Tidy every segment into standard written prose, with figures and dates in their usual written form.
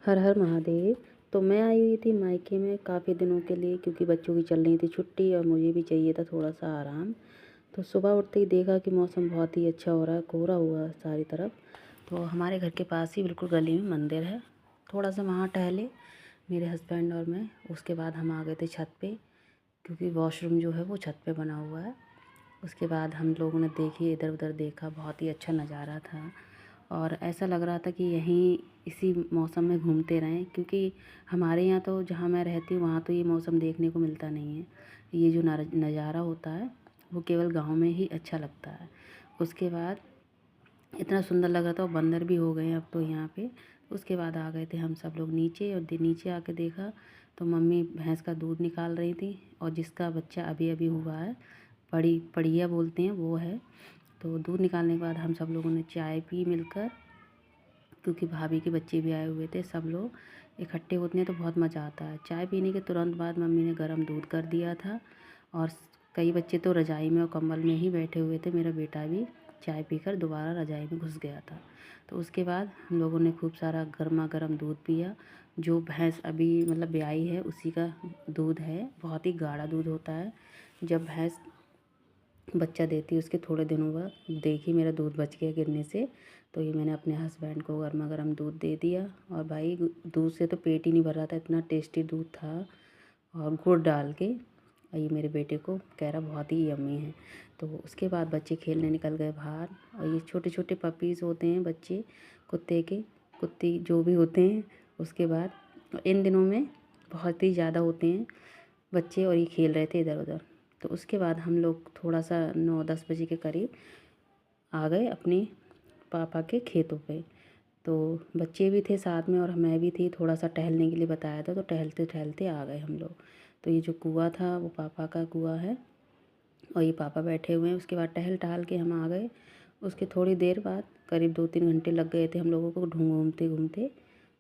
हर हर महादेव। तो मैं आई हुई थी मायके में काफ़ी दिनों के लिए, क्योंकि बच्चों की चल रही थी छुट्टी और मुझे भी चाहिए था थोड़ा सा आराम। तो सुबह उठते ही देखा कि मौसम बहुत ही अच्छा हो रहा है, कोहरा हुआ है सारी तरफ। तो हमारे घर के पास ही बिल्कुल गली में मंदिर है, थोड़ा सा वहाँ टहले मेरे हस्बैंड और मैं। उसके बाद हम आ गए थे छत पे, क्योंकि वॉशरूम जो है वो छत पे बना हुआ है। उसके बाद हम लोगों ने देखी, इधर उधर देखा, बहुत ही अच्छा नज़ारा था। और ऐसा लग रहा था कि यहीं इसी मौसम में घूमते रहें, क्योंकि हमारे यहाँ तो जहाँ मैं रहती हूँ वहाँ तो ये मौसम देखने को मिलता नहीं है। ये जो नज़ारा होता है वो केवल गांव में ही अच्छा लगता है। उसके बाद इतना सुंदर लग रहा था, और बंदर भी हो गए अब तो यहाँ पे। उसके बाद आ गए थे हम सब लोग नीचे, और नीचे आके देखा तो मम्मी भैंस का दूध निकाल रही थी, और जिसका बच्चा अभी अभी हुआ है, पड़िया बोलते हैं, वो है। तो दूध निकालने के बाद हम सब लोगों ने चाय पी मिलकर, क्योंकि भाभी के बच्चे भी आए हुए थे। सब लोग इकट्ठे होते हैं तो बहुत मज़ा आता है। चाय पीने के तुरंत बाद मम्मी ने गर्म दूध कर दिया था, और कई बच्चे तो रज़ाई में और कंबल में ही बैठे हुए थे। मेरा बेटा भी चाय पीकर दोबारा रज़ाई में घुस गया था। तो उसके बाद हम लोगों ने खूब सारा गर्मा गर्म दूध पिया। जो भैंस अभी मतलब ब्याई है उसी का दूध है, बहुत ही गाढ़ा दूध होता है। जब भैंस बच्चा देती है उसके थोड़े दिनों बाद देखी मेरा दूध बच गया गिरने से, तो ये मैंने अपने हस्बैंड को गर्मा गर्म दूध दे दिया। और भाई दूध से तो पेट ही नहीं भर रहा था, इतना टेस्टी दूध था। और गुड़ डाल के, और ये मेरे बेटे को कह रहा बहुत ही यम्मी है। तो उसके बाद बच्चे खेलने निकल गए बाहर। और ये छोटे छोटे पपीज़ होते हैं बच्चे कुत्ते के, कुत्ती जो भी होते हैं। उसके बाद इन दिनों में बहुत ही ज़्यादा होते हैं बच्चे, और ये खेल रहे थे इधर उधर। तो उसके बाद हम लोग थोड़ा सा 9-10 बजे के करीब आ गए अपने पापा के खेतों पे। तो बच्चे भी थे साथ में और मैं भी थी, थोड़ा सा टहलने के लिए बताया था, तो टहलते टहलते आ गए हम लोग। तो ये जो कुआं था वो पापा का कुआं है, और ये पापा बैठे हुए हैं। उसके बाद टहल टहल के हम आ गए। उसके थोड़ी देर बाद करीब 2-3 घंटे लग गए थे हम लोगों को घूमते घूमते।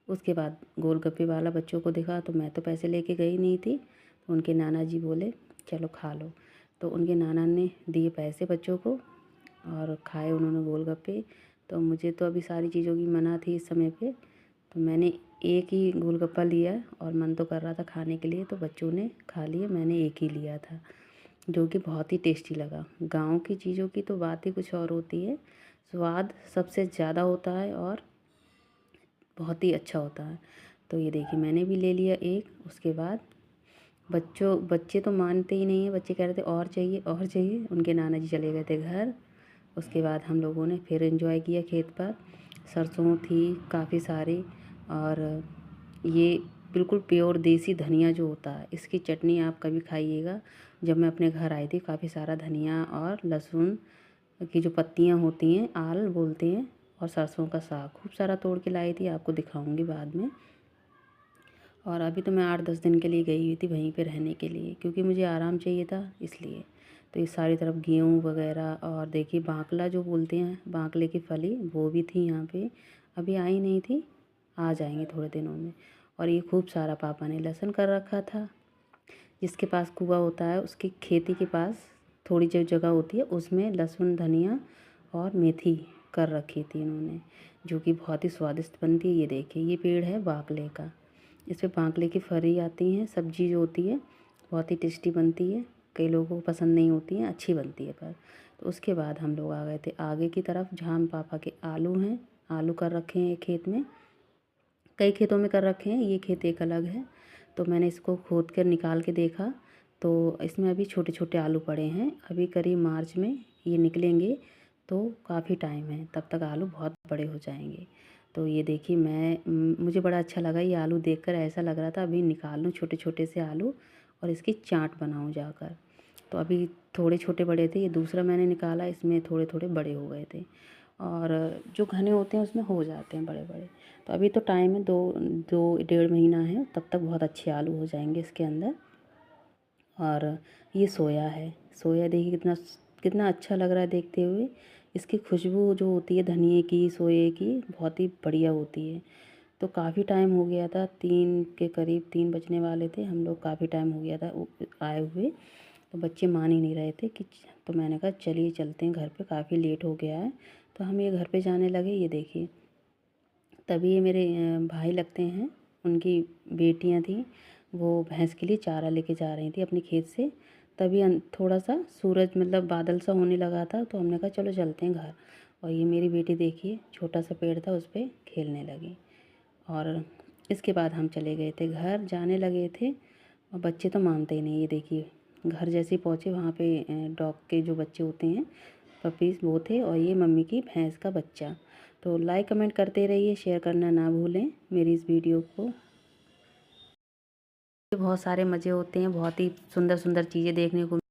उसके बाद गोलगप्पे वाला बच्चों को दिखा, तो मैं तो पैसे लेके गई नहीं थी। तो उनके नाना जी बोले चलो खा लो। तो उनके नाना ने दिए पैसे बच्चों को, और खाए उन्होंने गोलगप्पे। तो मुझे तो अभी सारी चीज़ों की मना थी इस समय पे, तो मैंने एक ही गोलगप्पा लिया, और मन तो कर रहा था खाने के लिए, तो बच्चों ने खा लिया, मैंने एक ही लिया था, जो कि बहुत ही टेस्टी लगा। गांव की चीज़ों की तो बात ही कुछ और होती है, स्वाद सबसे ज़्यादा होता है और बहुत ही अच्छा होता है। तो ये देखिए मैंने भी ले लिया एक। उसके बाद बच्चे तो मानते ही नहीं हैं, बच्चे कह रहे थे और चाहिए और चाहिए। उनके नाना जी चले गए थे घर। उसके बाद हम लोगों ने फिर एंजॉय किया खेत पर। सरसों थी काफ़ी सारी, और ये बिल्कुल प्योर देसी धनिया जो होता है, इसकी चटनी आप कभी खाइएगा। जब मैं अपने घर आई थी, काफ़ी सारा धनिया और लहसुन की जो पत्तियाँ होती हैं, आल बोलते हैं, और सरसों का साग खूब सारा तोड़ के लाई थी, आपको दिखाऊंगी बाद में। और अभी तो मैं 8-10 दिन के लिए गई हुई थी वहीं पे रहने के लिए, क्योंकि मुझे आराम चाहिए था इसलिए। तो ये सारी तरफ गेहूँ वगैरह, और देखिए बांकला जो बोलते हैं, बांकले की फली, वो भी थी यहाँ पे। अभी आई नहीं थी, आ जाएंगे थोड़े दिनों में। और ये खूब सारा पापा ने लहसुन कर रखा था। जिसके पास कुआं होता है उसकी खेती के पास थोड़ी जो जगह होती है उसमें लहसुन धनिया और मेथी कर रखी थी इन्होंने, जो कि बहुत ही स्वादिष्ट बनती है। ये देखिए ये पेड़ है बाकले का, इस पे बाकले की फली आती हैं, सब्जी जो होती है बहुत ही टेस्टी बनती है। कई लोगों को पसंद नहीं होती हैं, अच्छी बनती है पर। तो उसके बाद हम लोग आ गए थे आगे की तरफ, जहाँ पापा के आलू हैं, आलू कर रखे हैं एक खेत में, कई खेतों में कर रखे हैं, ये खेत एक अलग है। तो मैंने इसको खोद कर निकाल के देखा, तो इसमें अभी छोटे छोटे आलू पड़े हैं। अभी करीब मार्च में ये निकलेंगे, तो काफ़ी टाइम है, तब तक आलू बहुत बड़े हो जाएंगे। तो ये देखिए मुझे बड़ा अच्छा लगा ये आलू देखकर, ऐसा लग रहा था अभी निकाल लूँ छोटे छोटे से आलू और इसकी चाट बनाऊँ जाकर। तो अभी थोड़े छोटे बड़े थे, ये दूसरा मैंने निकाला, इसमें थोड़े थोड़े बड़े हो गए थे। और जो घने होते हैं उसमें हो जाते हैं बड़े बड़े। तो अभी तो टाइम है, 2-1.5 महीना है, तब तक बहुत अच्छे आलू हो जाएंगे इसके अंदर। और ये सोया है, सोया देखिए कितना कितना अच्छा लग रहा है देखते हुए। इसकी खुशबू जो होती है धनिए की, सोए की, बहुत ही बढ़िया होती है। तो काफ़ी टाइम हो गया था, 3 के करीब 3 बजने वाले थे, हम लोग काफ़ी टाइम हो गया था आए हुए। तो बच्चे मान ही नहीं रहे थे कि, तो मैंने कहा चलिए चलते हैं घर पे, काफ़ी लेट हो गया है। तो हम ये घर पे जाने लगे। ये देखिए तभी ये मेरे भाई लगते हैं, उनकी बेटियां थी, वो भैंस के लिए चारा लेके जा रही थी अपने खेत से। तभी थोड़ा सा सूरज मतलब बादल सा होने लगा था, तो हमने कहा चलो चलते हैं घर। और ये मेरी बेटी देखिए, छोटा सा पेड़ था उस पर खेलने लगी। और इसके बाद हम चले गए थे घर, जाने लगे थे, और बच्चे तो मानते ही नहीं। ये देखिए, घर जैसे ही पहुँचे वहाँ पे डॉग के जो बच्चे होते हैं, पपीज़, वो थे, और ये मम्मी की भैंस का बच्चा। तो लाइक कमेंट करते रहिए, शेयर करना ना भूलें मेरी इस वीडियो को। बहुत सारे मज़े होते हैं, बहुत ही सुंदर सुंदर चीज़ें देखने को